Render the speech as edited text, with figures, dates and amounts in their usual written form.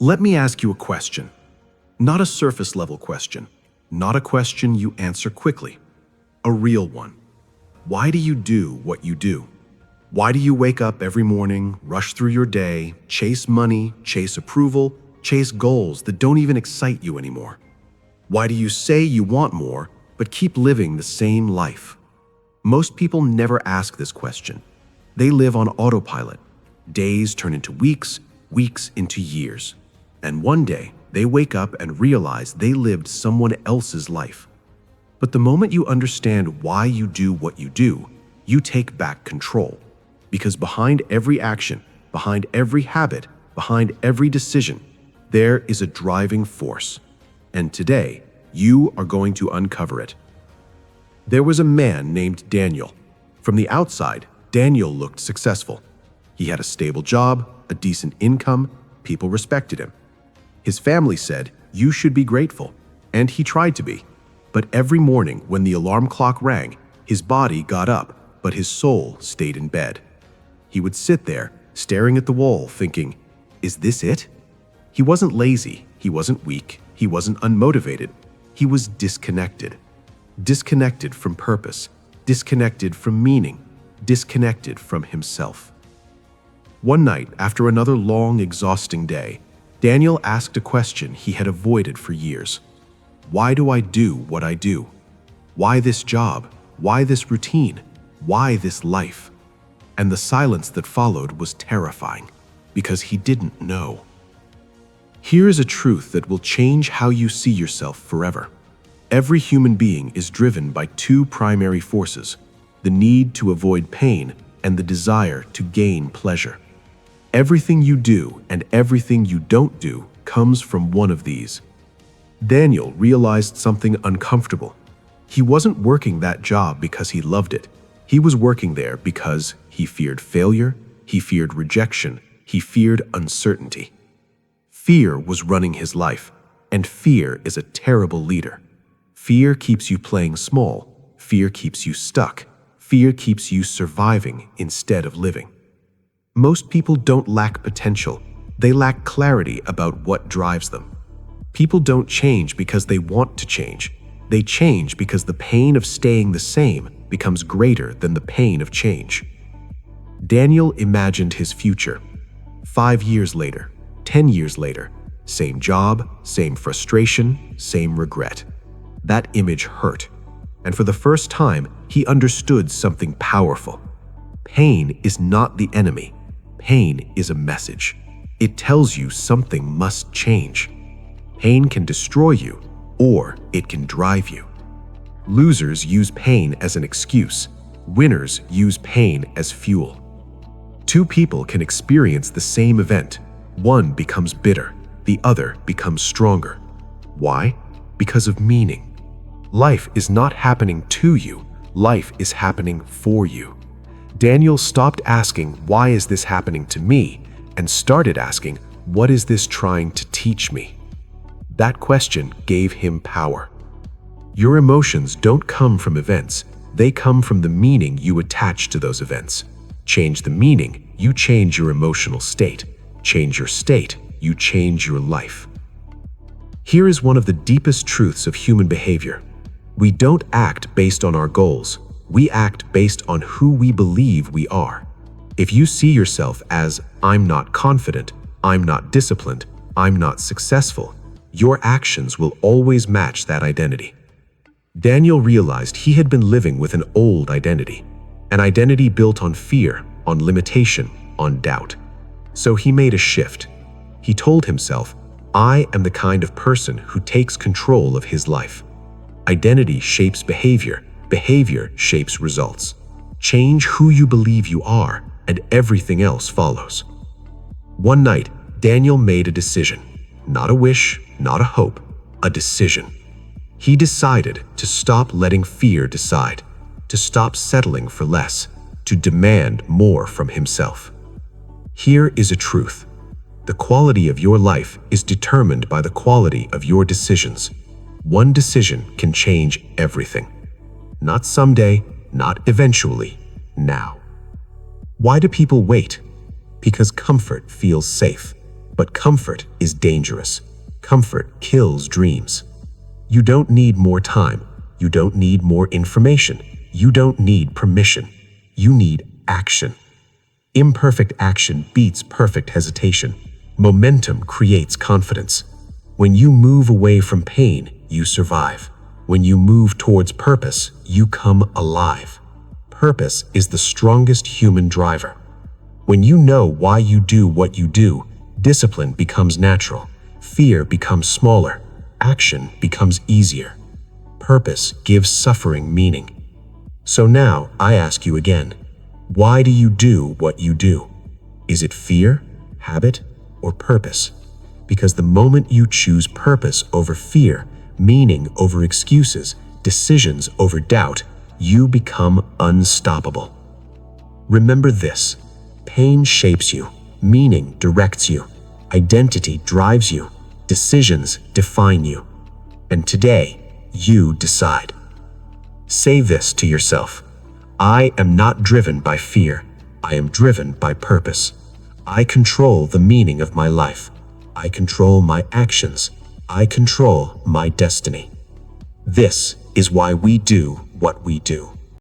Let me ask you a question. Not a surface-level question. Not a question you answer quickly. A real one. Why do you do what you do? Why do you wake up every morning, rush through your day, chase money, chase approval, chase goals that don't even excite you anymore? Why do you say you want more, but keep living the same life? Most people never ask this question. They live on autopilot. Days turn into weeks, weeks into years. And one day, they wake up and realize they lived someone else's life. But the moment you understand why you do what you do, you take back control. Because behind every action, behind every habit, behind every decision, there is a driving force. And today, you are going to uncover it. There was a man named Daniel. From the outside, Daniel looked successful. He had a stable job, a decent income, people respected him. His family said, "You should be grateful," and he tried to be. But every morning when the alarm clock rang, his body got up, but his soul stayed in bed. He would sit there, staring at the wall, thinking, "Is this it?" He wasn't lazy, he wasn't weak, he wasn't unmotivated. He was disconnected. Disconnected from purpose, disconnected from meaning, disconnected from himself. One night, after another long, exhausting day, Daniel asked a question he had avoided for years. Why do I do what I do? Why this job? Why this routine? Why this life? And the silence that followed was terrifying, because he didn't know. Here is a truth that will change how you see yourself forever. Every human being is driven by two primary forces: the need to avoid pain and the desire to gain pleasure. Everything you do and everything you don't do comes from one of these. Daniel realized something uncomfortable. He wasn't working that job because he loved it. He was working there because he feared failure, he feared rejection, he feared uncertainty. Fear was running his life, and fear is a terrible leader. Fear keeps you playing small, fear keeps you stuck, fear keeps you surviving instead of living. Most people don't lack potential, they lack clarity about what drives them. People don't change because they want to change. They change because the pain of staying the same becomes greater than the pain of change. Daniel imagined his future. 5 years later, 10 years later, same job, same frustration, same regret. That image hurt, and for the first time, he understood something powerful. Pain is not the enemy. Pain is a message. It tells you something must change. Pain can destroy you, or it can drive you. Losers use pain as an excuse. Winners use pain as fuel. Two people can experience the same event. One becomes bitter, the other becomes stronger. Why? Because of meaning. Life is not happening to you, life is happening for you. Daniel stopped asking, "Why is this happening to me?" and started asking, "What is this trying to teach me?" That question gave him power. Your emotions don't come from events, they come from the meaning you attach to those events. Change the meaning, you change your emotional state. Change your state, you change your life. Here is one of the deepest truths of human behavior. We don't act based on our goals. We act based on who we believe we are. If you see yourself as, "I'm not confident, I'm not disciplined, I'm not successful," your actions will always match that identity. Daniel realized he had been living with an old identity, an identity built on fear, on limitation, on doubt. So he made a shift. He told himself, "I am the kind of person who takes control of his life." Identity shapes behavior, behavior shapes results. Change who you believe you are, and everything else follows. One night, Daniel made a decision. Not a wish, not a hope, a decision. He decided to stop letting fear decide, to stop settling for less, to demand more from himself. Here is a truth. The quality of your life is determined by the quality of your decisions. One decision can change everything. Not someday, not eventually, now. Why do people wait? Because comfort feels safe. But comfort is dangerous. Comfort kills dreams. You don't need more time. You don't need more information. You don't need permission. You need action. Imperfect action beats perfect hesitation. Momentum creates confidence. When you move away from pain, you survive. When you move towards purpose, you come alive. Purpose is the strongest human driver. When you know why you do what you do, discipline becomes natural. Fear becomes smaller. Action becomes easier. Purpose gives suffering meaning. So now I ask you again, why do you do what you do? Is it fear, habit, or purpose? Because the moment you choose purpose over fear, meaning over excuses, decisions over doubt, you become unstoppable. Remember this: pain shapes you, meaning directs you, identity drives you, decisions define you. And today, you decide. Say this to yourself: I am not driven by fear. I am driven by purpose. I control the meaning of my life. I control my actions. I control my destiny. This is why we do what we do.